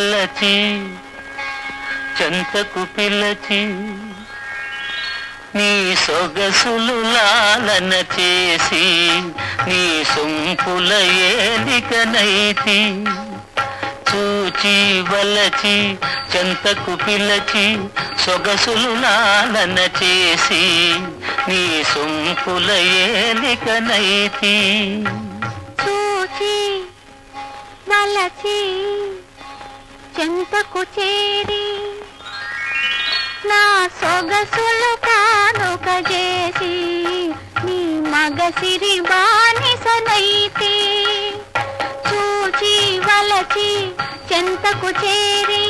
వలచి చెంతకు పిలచి నీ సొగసులు లాలన చేసి నీ సొంపుల ఏలికనైతి చూచి వలచి చెంతకు పిలచి సొగసులు లాలన చేసి నీ సొంపుల ఏలికనైతి చూచి వలచి చెంతకు చేరి నా సొగసులు కానుక చేసి నీ మగసిరి బానిసనైతి చూచి వలచి చెంతకు చేరి